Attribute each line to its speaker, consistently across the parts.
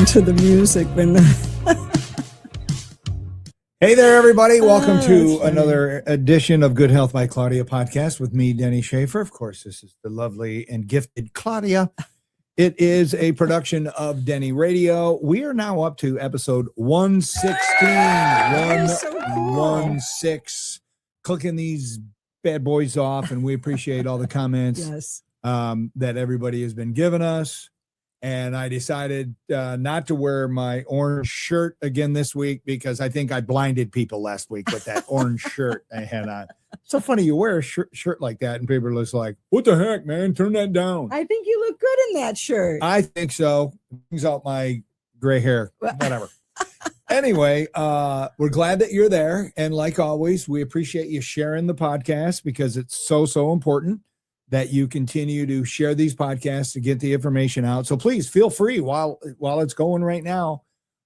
Speaker 1: listen to the music when.
Speaker 2: Hey there, everybody. Welcome to another edition of Good Health by Claudia podcast with me, Denny Schaefer. Of course, this is the lovely and gifted Claudia. It is a production of Denny Radio. We are now up to episode 116.
Speaker 1: So cool.
Speaker 2: 116. Clicking these bad boys off, and we appreciate all the comments that everybody has been giving us. And I decided not to wear my orange shirt again this week because I think I blinded people last week with that orange shirt I had on. So funny, you wear a shirt like that and people are just like, what the heck, man? Turn that down.
Speaker 1: I think you look good in that shirt.
Speaker 2: I think so. Brings out my gray hair, whatever. Anyway, we're glad that you're there. And like always, we appreciate you sharing the podcast because it's so important that you continue to share these podcasts to get the information out. So please feel free while it's going right now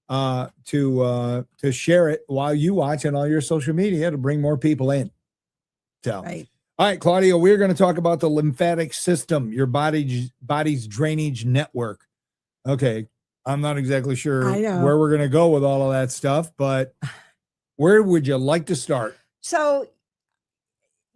Speaker 2: to share it while you watch on all your social media to bring more people in. So,
Speaker 1: right.
Speaker 2: All right, Claudia, we're going to talk about the lymphatic system, your body's drainage network. Okay. I'm not exactly sure where we're going to go with all of that stuff, but where would you like to start?
Speaker 1: So,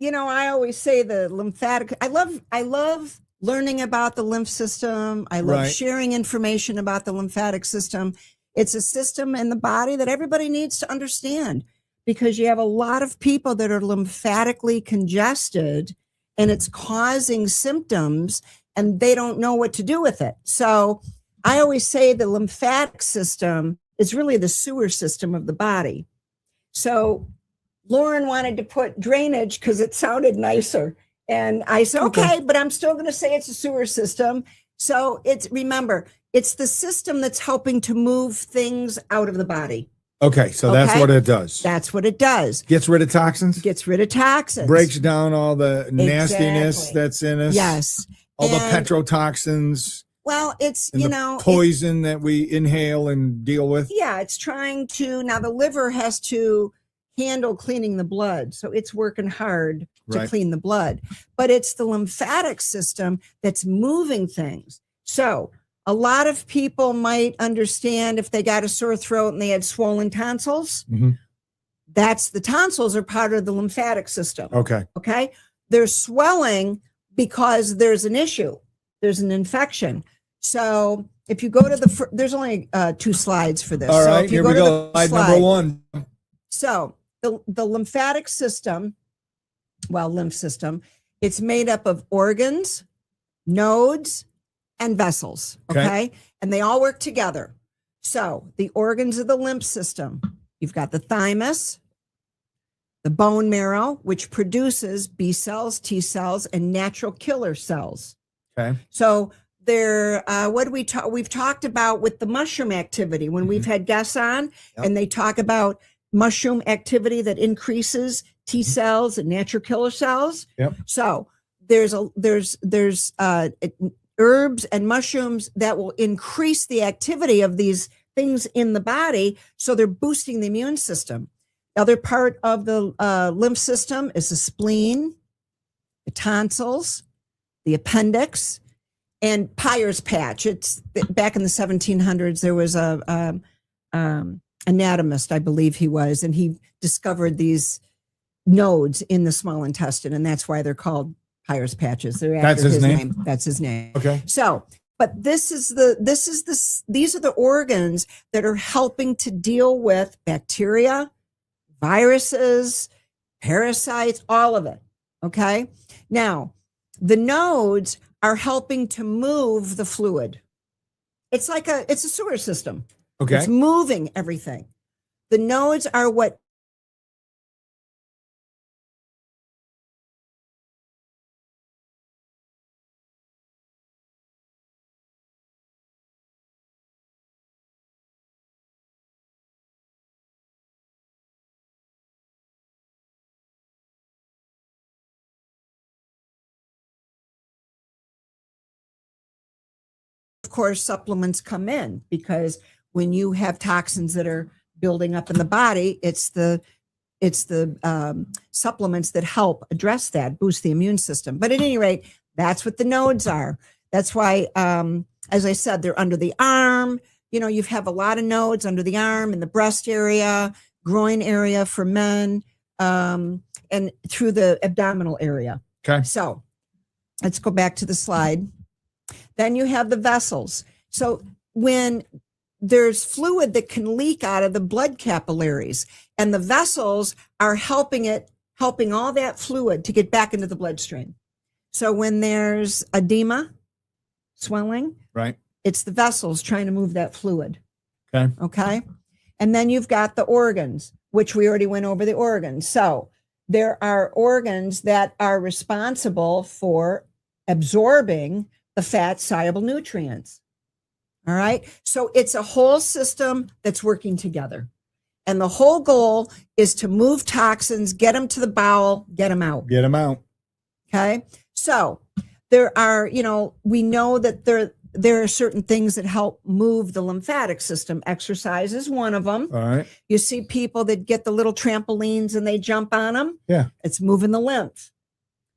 Speaker 1: I always say the lymphatic, I love learning about the lymph system. I love sharing information about the lymphatic system. It's a system in the body that everybody needs to understand because you have a lot of people that are lymphatically congested and it's causing symptoms and they don't know what to do with it. So I always say the lymphatic system is really the sewer system of the body. So Lauren wanted to put drainage because it sounded nicer. And I said, okay, but I'm still going to say it's a sewer system. So remember, it's the system that's helping to move things out of the body.
Speaker 2: Okay, so that's what it does.
Speaker 1: That's what it does.
Speaker 2: Gets rid of toxins?
Speaker 1: Gets rid of toxins.
Speaker 2: Breaks down all the nastiness that's in us.
Speaker 1: Yes.
Speaker 2: All the petrotoxins.
Speaker 1: Well, it's,
Speaker 2: poison that we inhale and deal with.
Speaker 1: Yeah, it's trying to, now the liver has to handle cleaning the blood. So it's working hard to clean the blood, but it's the lymphatic system that's moving things. So a lot of people might understand if they got a sore throat and they had swollen tonsils, that's the tonsils are part of the lymphatic system.
Speaker 2: Okay.
Speaker 1: They're swelling because there's an issue. There's an infection. So if you go to there's only 2 slides for this.
Speaker 2: All right,
Speaker 1: so if you
Speaker 2: here we go. Slide number 1.
Speaker 1: So the lymphatic system, lymph system, it's made up of organs, nodes, and vessels, okay? And they all work together. So the organs of the lymph system, you've got the thymus, the bone marrow, which produces B cells, T cells, and natural killer cells.
Speaker 2: Okay.
Speaker 1: So we've talked about with the mushroom activity when we've had guests on and they talk about mushroom activity that increases T cells and natural killer cells.
Speaker 2: Yep.
Speaker 1: So there's herbs and mushrooms that will increase the activity of these things in the body. So they're boosting the immune system. The other part of the lymph system is the spleen, the tonsils, the appendix, and Peyer's patch. It's back in the 1700s. There was a anatomist, I believe he was, and he discovered these nodes in the small intestine, and that's why they're called Peyer's patches.
Speaker 2: That's his name.
Speaker 1: That's his name.
Speaker 2: Okay.
Speaker 1: So, but these are the organs that are helping to deal with bacteria, viruses, parasites, all of it. Okay. Now, the nodes are helping to move the fluid. It's a sewer system.
Speaker 2: Okay.
Speaker 1: It's moving everything. The nodes are what course, supplements come in, because when you have toxins that are building up in the body, it's the supplements that help address that, boost the immune system. But at any rate, that's what the nodes are. That's why, as I said, they're under the arm, you have a lot of nodes under the arm, in the breast area, groin area for men, and through the abdominal area.
Speaker 2: Okay.
Speaker 1: So let's go back to the slide. Then you have the vessels. So when there's fluid that can leak out of the blood capillaries, and the vessels are helping all that fluid to get back into the bloodstream. So when there's edema, swelling,
Speaker 2: right,
Speaker 1: it's the vessels trying to move that fluid.
Speaker 2: Okay.
Speaker 1: And then you've got the organs, which we already went over the organs. So there are organs that are responsible for absorbing the fat soluble nutrients. All right. So it's a whole system that's working together. And the whole goal is to move toxins, get them to the bowel, get them out.
Speaker 2: Get them out.
Speaker 1: Okay. So there are, we know that there are certain things that help move the lymphatic system. Exercise is one of them.
Speaker 2: All right.
Speaker 1: You see people that get the little trampolines and they jump on them.
Speaker 2: Yeah.
Speaker 1: It's moving the lymph.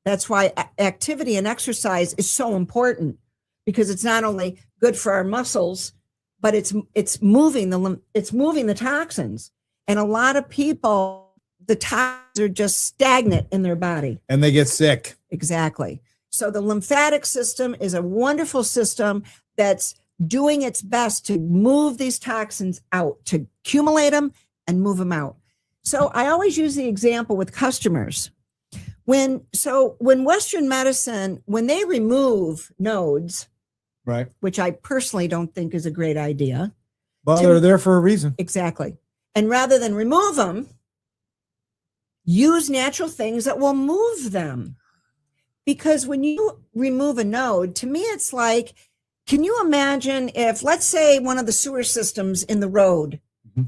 Speaker 1: That's why activity and exercise is so important, because it's not only good for our muscles, but it's moving the toxins. And a lot of people, the toxins are just stagnant in their body.
Speaker 2: And they get sick.
Speaker 1: Exactly. So the lymphatic system is a wonderful system that's doing its best to move these toxins out, to accumulate them and move them out. So I always use the example with customers. When Western medicine, when they remove nodes,
Speaker 2: right,
Speaker 1: which I personally don't think is a great idea.
Speaker 2: Well, they're there for a reason.
Speaker 1: Exactly. And rather than remove them, use natural things that will move them. Because when you remove a node, to me, it's like, can you imagine if, let's say, one of the sewer systems in the road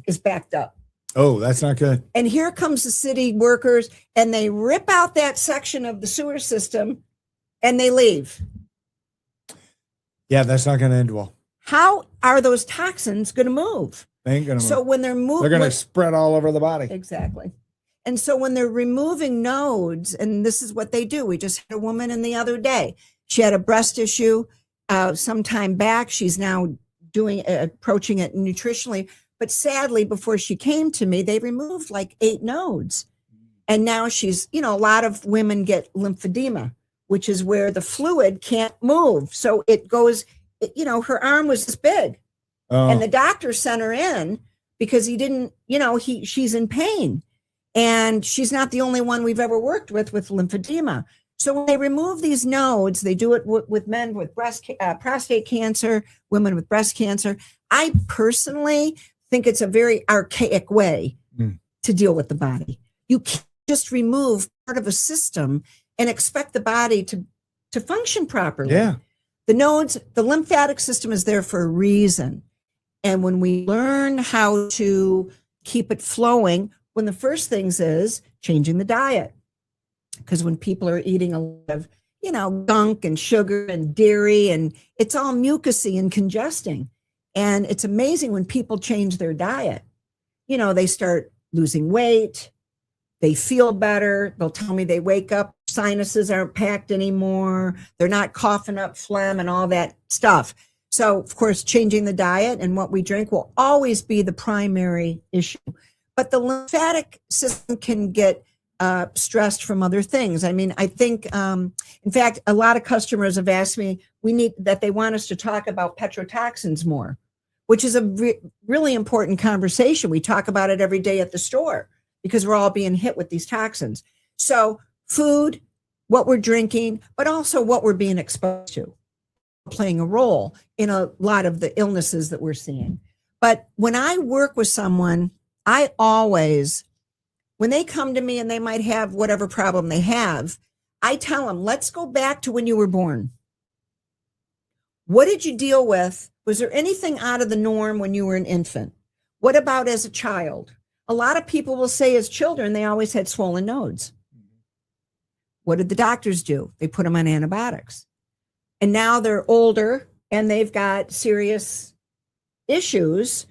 Speaker 1: is backed up?
Speaker 2: Oh, that's not good.
Speaker 1: And here comes the city workers, and they rip out that section of the sewer system, and they leave.
Speaker 2: Yeah, that's not going to end well.
Speaker 1: How are those toxins going to move?
Speaker 2: They ain't going to move.
Speaker 1: So when they're moving,
Speaker 2: they're going to spread all over the body.
Speaker 1: Exactly. And so when they're removing nodes, and this is what they do. We just had a woman in the other day. She had a breast issue some time back. She's now approaching it nutritionally. But sadly, before she came to me, they removed like 8 nodes. And now she's, a lot of women get lymphedema, which is where the fluid can't move. So it goes, her arm was this big. Oh. And the doctor sent her in because he didn't, she's in pain. And she's not the only one we've ever worked with lymphedema. So when they remove these nodes, they do it with men with prostate cancer, women with breast cancer. I personally think it's a very archaic way to deal with the body. You can't just remove part of a system and expect the body to function properly.
Speaker 2: Yeah.
Speaker 1: The nodes, the lymphatic system is there for a reason. And when we learn how to keep it flowing, one of the first things is changing the diet. Because when people are eating a lot of, gunk and sugar and dairy, and it's all mucousy and congesting. And it's amazing when people change their diet. They start losing weight. They feel better. They'll tell me they wake up, sinuses aren't packed anymore. They're not coughing up phlegm and all that stuff. So, of course, changing the diet and what we drink will always be the primary issue. But the lymphatic system can get stressed from other things. I mean, I think, in fact, a lot of customers have asked me, they want us to talk about petrotoxins more, which is a really important conversation. We talk about it every day at the store because we're all being hit with these toxins. So food, what we're drinking, but also what we're being exposed to, playing a role in a lot of the illnesses that we're seeing. But when I work with someone, I always, when they come to me and they might have whatever problem they have, I tell them, let's go back to when you were born. What did you deal with? Was there anything out of the norm when you were an infant? What about as a child? A lot of people will say as children, they always had swollen nodes. What did the doctors do? They put them on antibiotics. And now they're older and they've got serious issues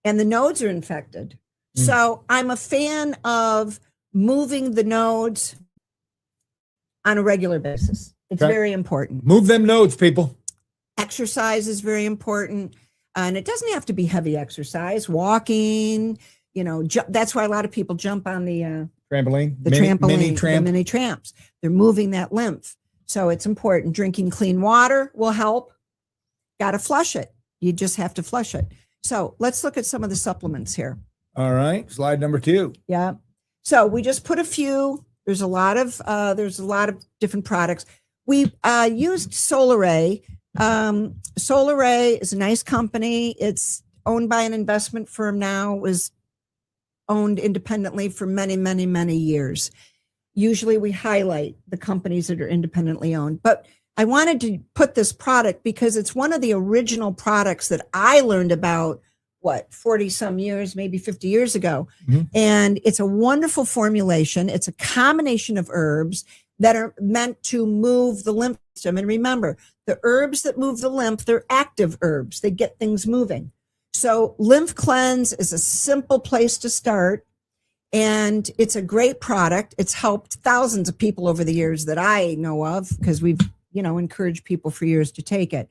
Speaker 1: and the nodes are infected. So I'm a fan of moving the nodes on a regular basis. It's very important.
Speaker 2: Move them nodes, people.
Speaker 1: Exercise is very important. And it doesn't have to be heavy exercise, walking, you know, that's why a lot of people jump on the
Speaker 2: trampoline,
Speaker 1: mini tramps. They're moving that lymph. So it's important. Drinking clean water will help. Got to flush it. You just have to flush it. So let's look at some of the supplements here.
Speaker 2: All right. Slide number 2.
Speaker 1: Yeah. So we just put a few. There's a lot of different products. We used Solaray. Solaray is a nice company. It's owned by an investment firm now. Was owned independently for many, many, many years. Usually we highlight the companies that are independently owned, but I wanted to put this product because it's one of the original products that I learned about, 40 some years, maybe 50 years ago. Mm-hmm. And it's a wonderful formulation. It's a combination of herbs that are meant to move the lymph system. And remember, the herbs that move the lymph, they're active herbs. They get things moving. So Lymph Cleanse is a simple place to start, and it's a great product. It's helped thousands of people over the years that I know of because we've, encouraged people for years to take it.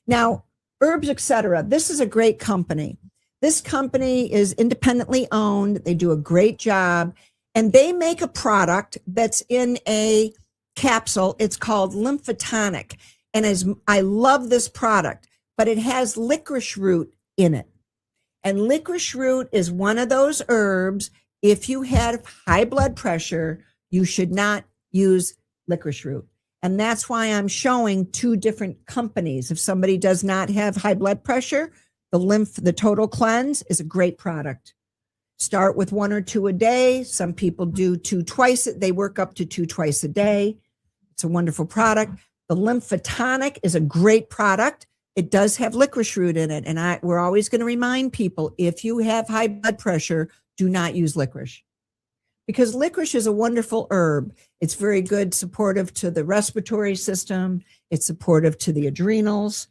Speaker 1: Now, Herbs Etc. This is a great company. This company is independently owned. They do a great job, and they make a product that's in a capsule. It's called Lymphatonic, and I love this product, but it has licorice root in it. And licorice root is one of those herbs. If you have high blood pressure, you should not use licorice root. And that's why I'm showing 2 different companies. If somebody does not have high blood pressure, the Total Cleanse is a great product. Start with 1 or 2 a day. Some people do 2 twice. They work up to 2 twice a day. It's a wonderful product. The Lymphatonic is a great product. It does have licorice root in it. And we're always going to remind people, if you have high blood pressure, do not use licorice. Because licorice is a wonderful herb. It's very good, supportive to the respiratory system. It's supportive to the adrenals,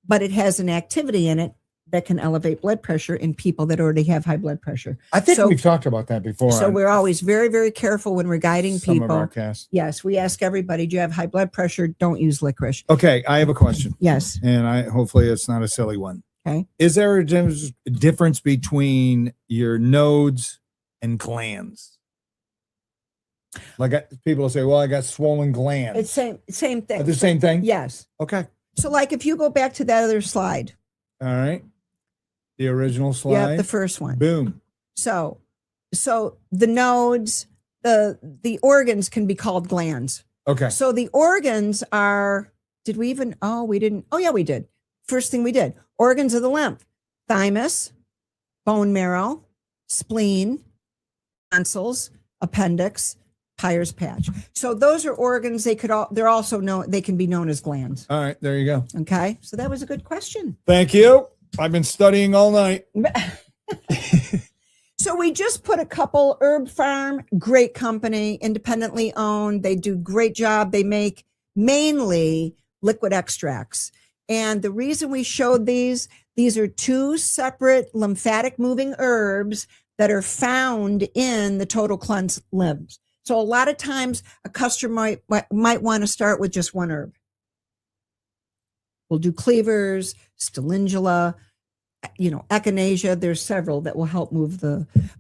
Speaker 1: but it has an activity in it that can elevate blood pressure in people that already have high blood pressure.
Speaker 2: I think we've talked about that before.
Speaker 1: So we're always very, very careful when we're guiding people.
Speaker 2: Some of our casts.
Speaker 1: Yes, we ask everybody, do you have high blood pressure? Don't use licorice.
Speaker 2: Okay, I have a question.
Speaker 1: Yes.
Speaker 2: And hopefully it's not a silly one.
Speaker 1: Okay.
Speaker 2: Is there a difference between your nodes and glands? Like people will say, well, I got swollen glands.
Speaker 1: It's same thing.
Speaker 2: The same thing?
Speaker 1: Yes.
Speaker 2: Okay.
Speaker 1: So like if you go back to that other slide.
Speaker 2: All right. The original slide.
Speaker 1: Yeah, the first one.
Speaker 2: Boom.
Speaker 1: So the nodes, the organs can be called glands.
Speaker 2: Okay.
Speaker 1: So the organs are, we didn't. Oh yeah, we did. First thing we did, organs of the lymph: thymus, bone marrow, spleen, tonsils, appendix, Peyer's patch. So those are organs. They can be known as glands.
Speaker 2: All right, there you go.
Speaker 1: Okay. So that was a good question.
Speaker 2: Thank you. I've been studying all night.
Speaker 1: So we just put a couple. Herb Farm, great company, independently owned. They do great job. They make mainly liquid extracts. And the reason we showed these are 2 separate lymphatic moving herbs that are found in the Total Cleanse limbs. So a lot of times a customer might want to start with just 1 herb. We'll do cleavers, stalingula, echinacea. There's several that will help move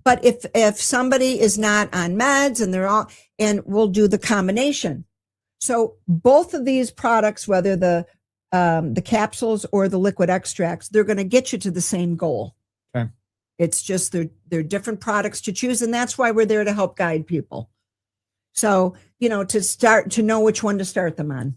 Speaker 1: but if somebody is not on meds and we'll do the combination. So both of these products, whether the capsules or the liquid extracts, they're going to get you to the same goal.
Speaker 2: Okay.
Speaker 1: It's just they're different products to choose, and that's why we're there to help guide people. So, to know which one to start them on.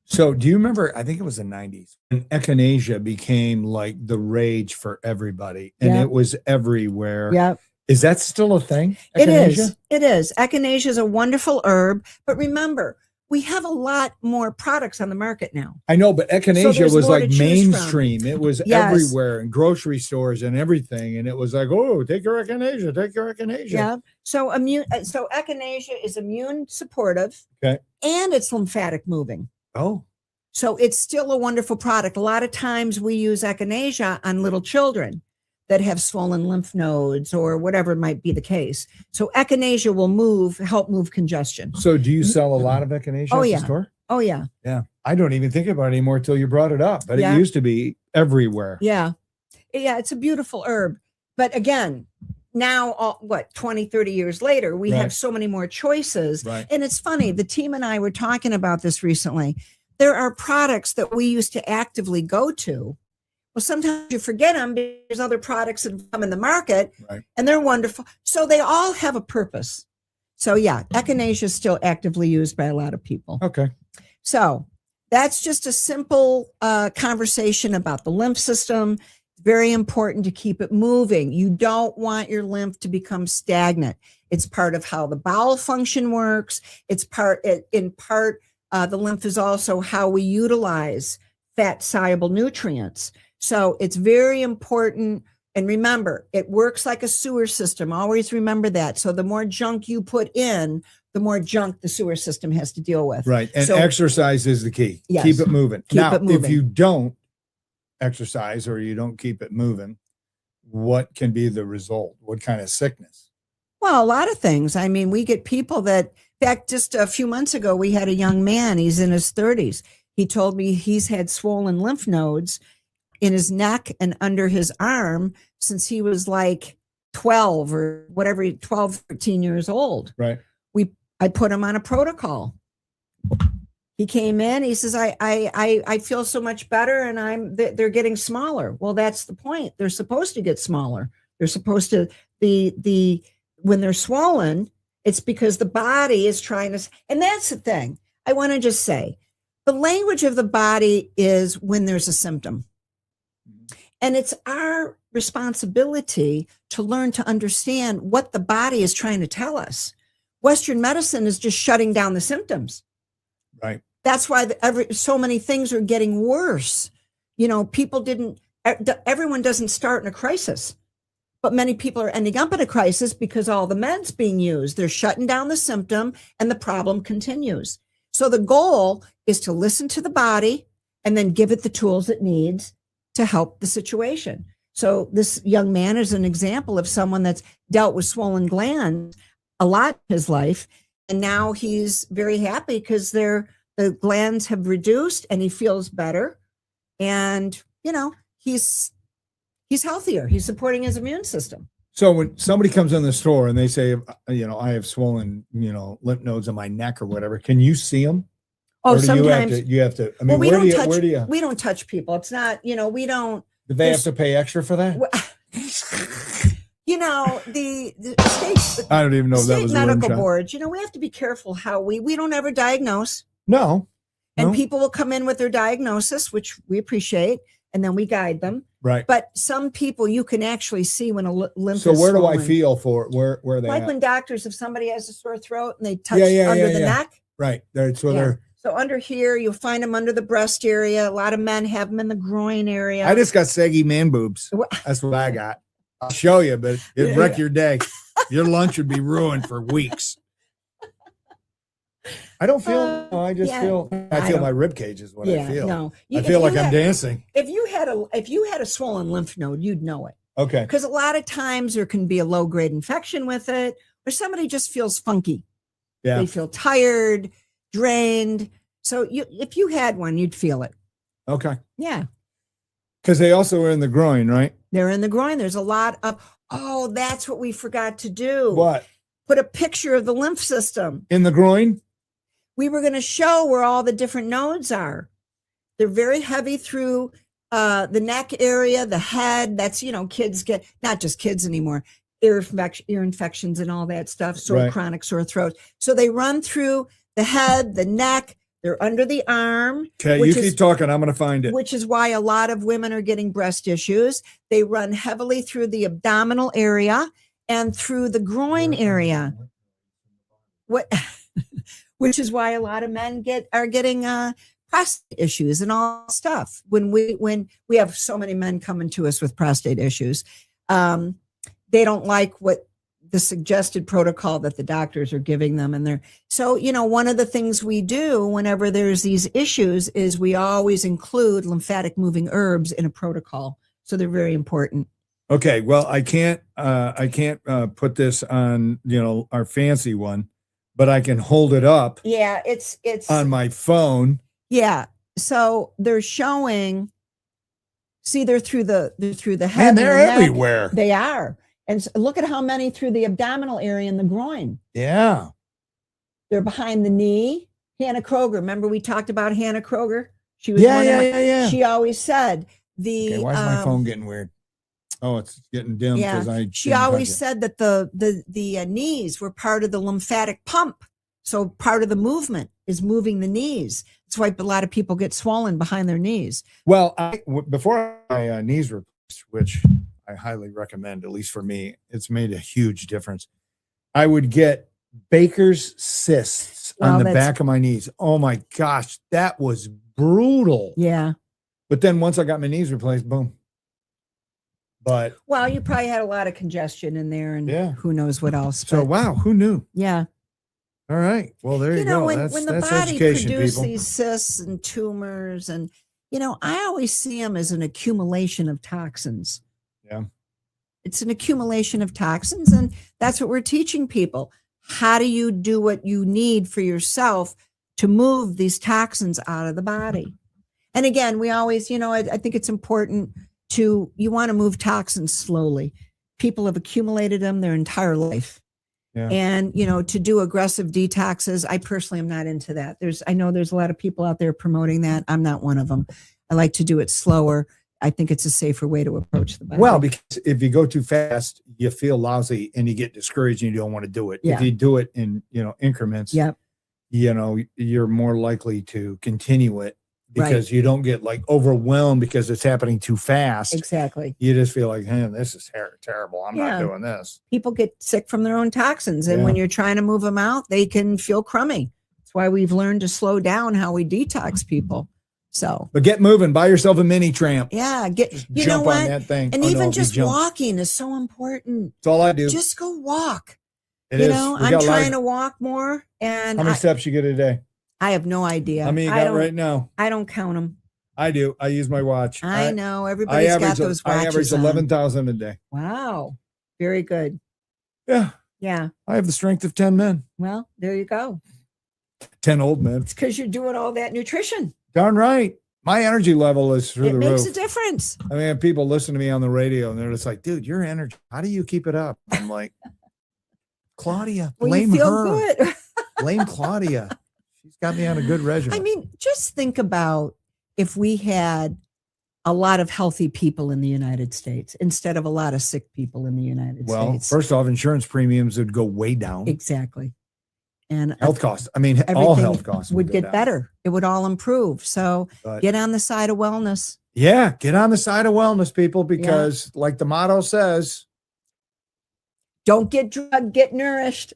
Speaker 2: So do you remember, I think it was the 90s, when echinacea became like the rage for everybody, and it was everywhere.
Speaker 1: Yeah.
Speaker 2: Is that still a thing?
Speaker 1: Echinacea? It is. Echinacea is a wonderful herb, but remember, we have a lot more products on the market now.
Speaker 2: I know, but echinacea was like mainstream. It was
Speaker 1: yes.
Speaker 2: everywhere in grocery stores and everything. And it was like, oh, take your echinacea, take your echinacea.
Speaker 1: Yeah. So echinacea is immune supportive.
Speaker 2: Okay.
Speaker 1: And it's lymphatic moving.
Speaker 2: Oh.
Speaker 1: So it's still a wonderful product. A lot of times we use echinacea on little children that have swollen lymph nodes or whatever might be the case. So echinacea will help move congestion.
Speaker 2: So do you sell a lot of echinacea at the store?
Speaker 1: Oh, yeah.
Speaker 2: Yeah. I don't even think about it anymore till you brought it up, but it used to be everywhere.
Speaker 1: Yeah. Yeah, it's a beautiful herb. But again, now, 20, 30 years later, we have so many more choices.
Speaker 2: Right.
Speaker 1: And it's funny, the team and I were talking about this recently. There are products that we used to actively go to. Well, sometimes you forget them because there's other products that come in the market, and they're wonderful. So they all have a purpose. So yeah, echinacea is still actively used by a lot of people.
Speaker 2: Okay.
Speaker 1: So that's just a simple conversation about the lymph system. Very important to keep it moving. You don't want your lymph to become stagnant. It's part of how the bowel function works. It's in part, the lymph is also how we utilize fat soluble nutrients. So it's very important. And remember, it works like a sewer system. Always remember that. So the more junk you put in, the more junk the sewer system has to deal with.
Speaker 2: Right. And so, exercise is the key.
Speaker 1: Yes,
Speaker 2: keep it moving.
Speaker 1: Keep it moving.
Speaker 2: If you don't exercise or you don't keep it moving, what can be the result? What kind of sickness?
Speaker 1: Well, a lot of things. I mean, we get people that, in fact, just a few months ago, we had a young man, he's in his 30s. He told me he's had swollen lymph nodes in his neck and under his arm since he was like 12 or whatever, 12, 13 years old.
Speaker 2: Right.
Speaker 1: I put him on a protocol. He came in, he says, I feel so much better and they're getting smaller. Well, that's the point. They're supposed to get smaller. They're supposed to, when they're swollen, it's because the body is trying to, and that's the thing. I want to just say, the language of the body is when there's a symptom. And it's our responsibility to learn to understand what the body is trying to tell us. Western medicine is just shutting down the symptoms.
Speaker 2: Right.
Speaker 1: That's why so many things are getting worse. You know, everyone doesn't start in a crisis, but many people are ending up in a crisis because all the meds being used, they're shutting down the symptom and the problem continues. So the goal is to listen to the body and then give it the tools it needs to help the situation. So this young man is an example of someone that's dealt with swollen glands a lot in his life. And now he's very happy because the glands have reduced and he feels better. And, you know, he's healthier. He's supporting his immune system.
Speaker 2: So when somebody comes in the store and they say, you know, I have swollen, you know, lymph nodes in my neck or whatever, can you see them?
Speaker 1: Oh, sometimes
Speaker 2: you have to. I mean,
Speaker 1: well,
Speaker 2: we
Speaker 1: don't touch people. It's not, you know, we don't.
Speaker 2: Do they have to pay extra for that?
Speaker 1: You know, the state.
Speaker 2: I don't even know if that was
Speaker 1: medical boards. You know, we have to be careful how we don't ever diagnose.
Speaker 2: No.
Speaker 1: And people will come in with their diagnosis, which we appreciate, and then we guide them.
Speaker 2: Right.
Speaker 1: But some people you can actually see when a lymph.
Speaker 2: So
Speaker 1: is
Speaker 2: where
Speaker 1: swollen.
Speaker 2: do I feel for where are they?
Speaker 1: Like
Speaker 2: at?
Speaker 1: when doctors, if somebody has a sore throat and they touch under the neck.
Speaker 2: Right. They're.
Speaker 1: So under here, you'll find them under the breast area. A lot of men have them in the groin area.
Speaker 2: I just got saggy man boobs. That's what I got. I'll show you, but it'd wreck your day. Your lunch would be ruined for weeks. I don't feel. I just feel. I feel my rib cage is what I feel.
Speaker 1: No,
Speaker 2: I feel like I'm dancing.
Speaker 1: If you had a swollen lymph node, you'd know it.
Speaker 2: Okay.
Speaker 1: Because a lot of times there can be a low grade infection with it, or somebody just feels funky.
Speaker 2: Yeah.
Speaker 1: They feel tired, drained. So if you had one, you'd feel it.
Speaker 2: Okay.
Speaker 1: Yeah.
Speaker 2: Because they also are in the groin, right?
Speaker 1: They're in the groin. There's a lot of. Oh, that's what we forgot to do.
Speaker 2: What?
Speaker 1: Put a picture of the lymph system
Speaker 2: in the groin.
Speaker 1: We were going to show where all the different nodes are. They're very heavy through the neck area, the head. That's, you know, kids get, not just kids anymore, ear infections and all that stuff, chronic sore throat. So they run through the head, the neck, they're under the arm.
Speaker 2: Okay, you keep talking. I'm going to find it.
Speaker 1: Which is why a lot of women are getting breast issues. They run heavily through the abdominal area and through the groin area. Which is why a lot of men are getting prostate issues and all stuff. When we have so many men coming to us with prostate issues, they don't like what the suggested protocol that the doctors are giving them. And so, you know, one of the things we do whenever there's these issues is we always include lymphatic moving herbs in a protocol. So they're very important.
Speaker 2: Okay. Well, I can't put this on, you know, our fancy one, but I can hold it up.
Speaker 1: Yeah. It's
Speaker 2: on my phone.
Speaker 1: Yeah. So they're showing See, they're through the head.
Speaker 2: Man,
Speaker 1: and
Speaker 2: they're
Speaker 1: the neck.
Speaker 2: everywhere.
Speaker 1: They are. And look at how many through the abdominal area and the groin.
Speaker 2: Yeah.
Speaker 1: They're behind the knee. Hannah Kroger. Remember we talked about Hannah Kroger? She was
Speaker 2: Yeah.
Speaker 1: She always said
Speaker 2: Okay, why is my phone getting weird? Oh, it's getting dim because
Speaker 1: she always said that the knees were part of the lymphatic pump. So part of the movement is moving the knees. That's why a lot of people get swollen behind their knees.
Speaker 2: Well, before my knees were replaced, which I highly recommend, at least for me, it's made a huge difference. I would get Baker's cysts on the back of my knees. Oh my gosh, that was brutal.
Speaker 1: Yeah.
Speaker 2: But then once I got my knees replaced, boom. But
Speaker 1: well, you probably had a lot of congestion in there, and who knows what else.
Speaker 2: So wow, who knew?
Speaker 1: Yeah.
Speaker 2: All right. Well, there you go.
Speaker 1: When the body produces these cysts and tumors, and I always see them as an accumulation of toxins.
Speaker 2: Yeah.
Speaker 1: It's an accumulation of toxins, and that's what we're teaching people. How do you do what you need for yourself to move these toxins out of the body? And again, we always, I think it's important you want to move toxins slowly. People have accumulated them their entire life.
Speaker 2: Yeah.
Speaker 1: And, to do aggressive detoxes, I personally am not into that. I know there's a lot of people out there promoting that. I'm not one of them. I like to do it slower. I think it's a safer way to approach the body.
Speaker 2: Well, because if you go too fast, you feel lousy and you get discouraged and you don't want to do it.
Speaker 1: Yeah.
Speaker 2: If you do it in, increments, you're more likely to continue it because you don't get like overwhelmed because it's happening too fast.
Speaker 1: Exactly.
Speaker 2: You just feel like, hey, this is terrible. I'm not doing this.
Speaker 1: People get sick from their own toxins. And when you're trying to move them out, they can feel crummy. That's why we've learned to slow down how we detox people. But
Speaker 2: get moving. Buy yourself a mini tramp.
Speaker 1: Yeah,
Speaker 2: jump on that thing.
Speaker 1: And even just walking is so important.
Speaker 2: That's all I do.
Speaker 1: Just go walk.
Speaker 2: I'm
Speaker 1: trying to walk more. And
Speaker 2: how many steps you get a day?
Speaker 1: I have no idea.
Speaker 2: How many you got right now?
Speaker 1: I don't count them.
Speaker 2: I do. I use my watch.
Speaker 1: I know everybody's got those watches.
Speaker 2: I average 11,000 a day.
Speaker 1: Wow, very good.
Speaker 2: Yeah.
Speaker 1: Yeah.
Speaker 2: I have the strength of 10 men.
Speaker 1: Well, there you go.
Speaker 2: 10 old men.
Speaker 1: It's because you're doing all that nutrition.
Speaker 2: Darn right. My energy level is through the roof.
Speaker 1: It makes a difference.
Speaker 2: I mean, people listen to me on the radio and they're just like, dude, your energy, how do you keep it up? I'm like, Claudia, blame her.
Speaker 1: Good.
Speaker 2: Blame Claudia. She's got me on a good regimen.
Speaker 1: I mean, just think about if we had a lot of healthy people in the United States instead of a lot of sick people in the United States.
Speaker 2: Well, first off, insurance premiums would go way down.
Speaker 1: Exactly. And
Speaker 2: health costs. I mean, all health costs
Speaker 1: would get better. It would all improve. So get on the side of wellness.
Speaker 2: Yeah, get on the side of wellness, people, because like the motto says,
Speaker 1: don't get drugged, get nourished.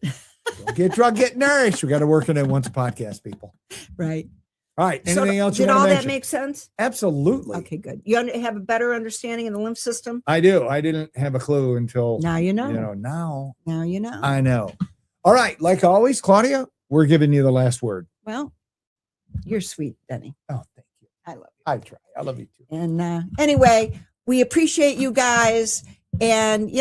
Speaker 2: Don't get drugged, get nourished. We got to work on it once a podcast, people.
Speaker 1: Right.
Speaker 2: All right. Anything else you
Speaker 1: want to mention? Did all that make sense?
Speaker 2: Absolutely.
Speaker 1: Okay, good. You have a better understanding of the lymph system?
Speaker 2: I do. I didn't have a clue until
Speaker 1: now you know.
Speaker 2: Now
Speaker 1: you know.
Speaker 2: I know. All right. Like always, Claudia, we're giving you the last word.
Speaker 1: Well, you're sweet, Denny.
Speaker 2: Oh, thank you.
Speaker 1: I love you.
Speaker 2: I try. I love you too.
Speaker 1: And anyway, we appreciate you guys. And,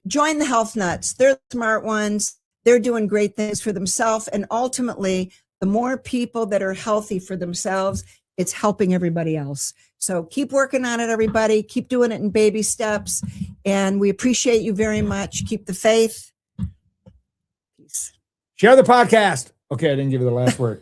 Speaker 1: join the health nuts. They're the smart ones. They're doing great things for themselves. And ultimately, the more people that are healthy for themselves, it's helping everybody else. So keep working on it, everybody. Keep doing it in baby steps. And we appreciate you very much. Keep the faith. Peace.
Speaker 2: Share the podcast. Okay, I didn't give you the last word.